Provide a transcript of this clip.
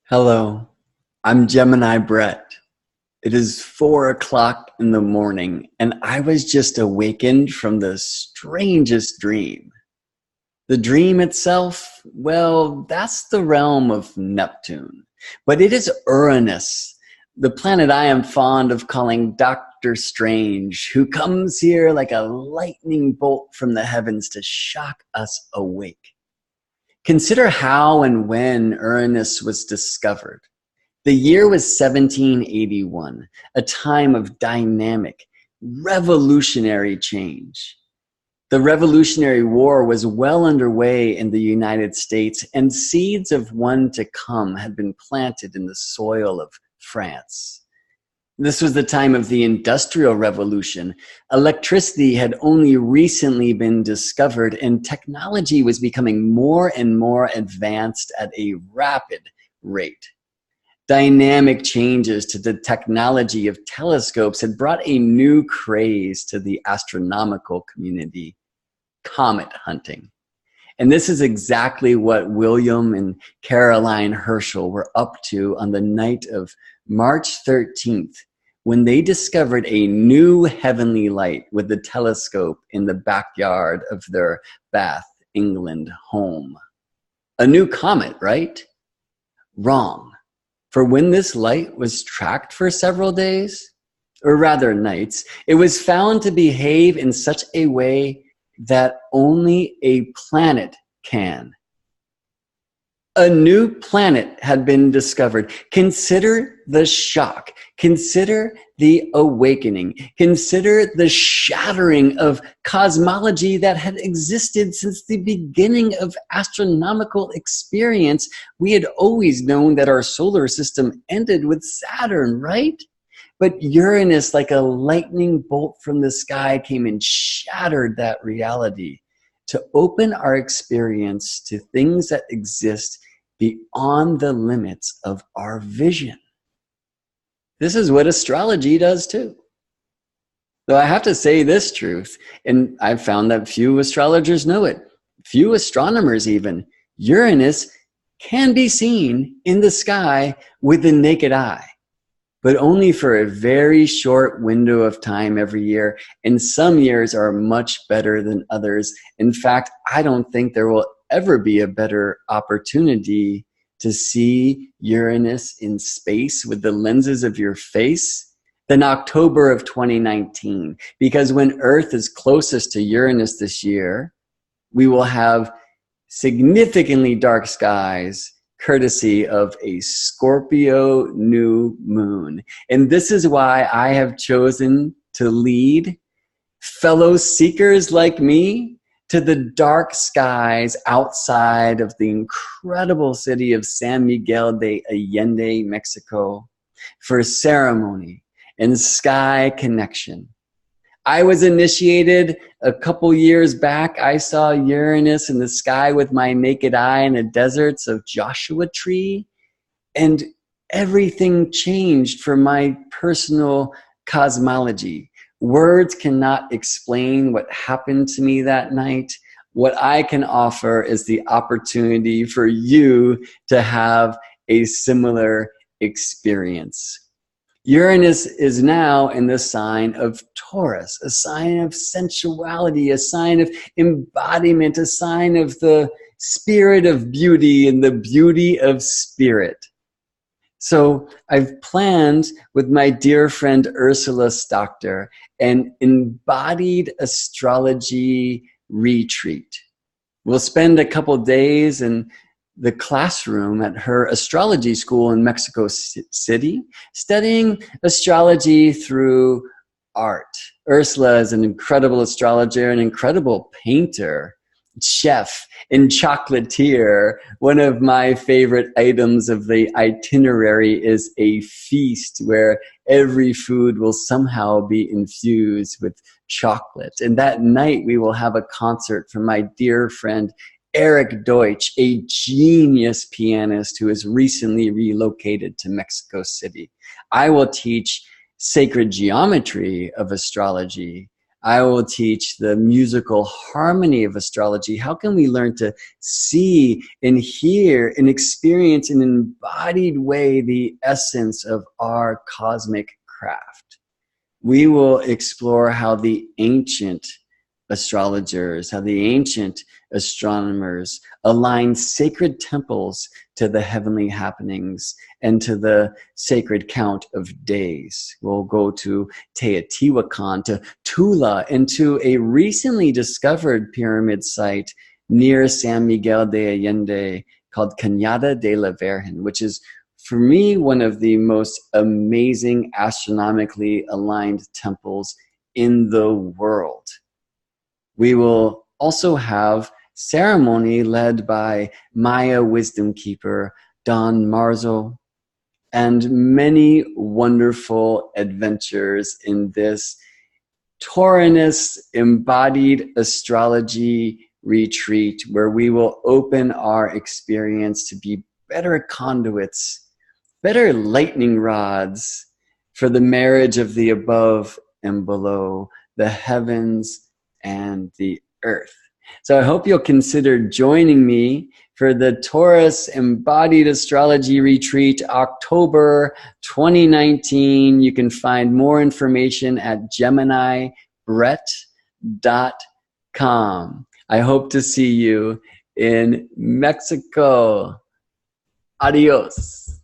Hello, I'm Gemini Brett. It is 4 o'clock in the morning, and I was just awakened from the strangest dream. The dream itself, well, that's the realm of Neptune, but it is Uranus, the planet I am fond of calling Dr. Strange, who comes here like a lightning bolt from the heavens to shock us awake. Consider how and when Uranus was discovered. The year was 1781, a time of dynamic, revolutionary change. The Revolutionary War was well underway in the United States, and seeds of one to come had been planted in the soil of France. This was the time of the Industrial Revolution. Electricity had only recently been discovered, and technology was becoming more and more advanced at a rapid rate. Dynamic changes to the technology of telescopes had brought a new craze to the astronomical community: comet hunting. And this is exactly what William and Caroline Herschel were up to on the night of March 13th, when they discovered a new heavenly light with the telescope in the backyard of their Bath, England home. A new comet, right? Wrong. For when this light was tracked for several days, or rather nights, it was found to behave in such a way that only a planet can. A new planet had been discovered. Consider the shock. Consider the awakening. Consider the shattering of cosmology that had existed since the beginning of astronomical experience. We had always known that our solar system ended with Saturn, right? But Uranus, like a lightning bolt from the sky, came and shattered that reality to open our experience to things that exist beyond the limits of our vision. This is what astrology does too. Though I have to say this truth, and I've found that few astrologers know it, few astronomers even, Uranus can be seen in the sky with the naked eye, but only for a very short window of time every year, and some years are much better than others. In fact, I don't think there will ever be a better opportunity to see Uranus in space with the lenses of your face than October of 2019. Because when Earth is closest to Uranus this year, we will have significantly dark skies courtesy of a Scorpio new moon. And this is why I have chosen to lead fellow seekers like me to the dark skies outside of the incredible city of San Miguel de Allende, Mexico, for ceremony and sky connection. I was initiated a couple years back. I saw Uranus in the sky with my naked eye in the deserts of Joshua Tree, and everything changed for my personal cosmology. Words cannot explain what happened to me that night. What I can offer is the opportunity for you to have a similar experience. Uranus is now in the sign of Taurus, a sign of sensuality, a sign of embodiment, a sign of the spirit of beauty and the beauty of spirit. So I've planned with my dear friend Ursula Stockter an embodied astrology retreat. We'll spend a couple days in the classroom at her astrology school in Mexico City, studying astrology through art. Ursula is an incredible astrologer, an incredible painter, chef, and chocolatier. One of my favorite items of the itinerary is a feast where every food will somehow be infused with chocolate. And that night we will have a concert from my dear friend Eric Deutsch, a genius pianist who has recently relocated to Mexico City. I will teach sacred geometry of astrology. I will teach the musical harmony of astrology. How can we learn to see and hear and experience in an embodied way the essence of our cosmic craft? We will explore how the ancient astrologers, how the ancient astronomers aligned sacred temples to the heavenly happenings and to the sacred count of days. We'll go to Teotihuacan, to Tula, and to a recently discovered pyramid site near San Miguel de Allende called Cañada de la Virgen, which is, for me, one of the most amazing astronomically aligned temples in the world. We will also have ceremony led by Maya wisdom keeper Don Marzo, and many wonderful adventures in this Taurinus embodied astrology retreat, where we will open our experience to be better conduits, better lightning rods for the marriage of the above and below, the heavens and the earth. So I hope you'll consider joining me for the Taurus Embodied Astrology Retreat, October 2019. You can find more information at GeminiBrett.com. I hope to see you in Mexico. Adios.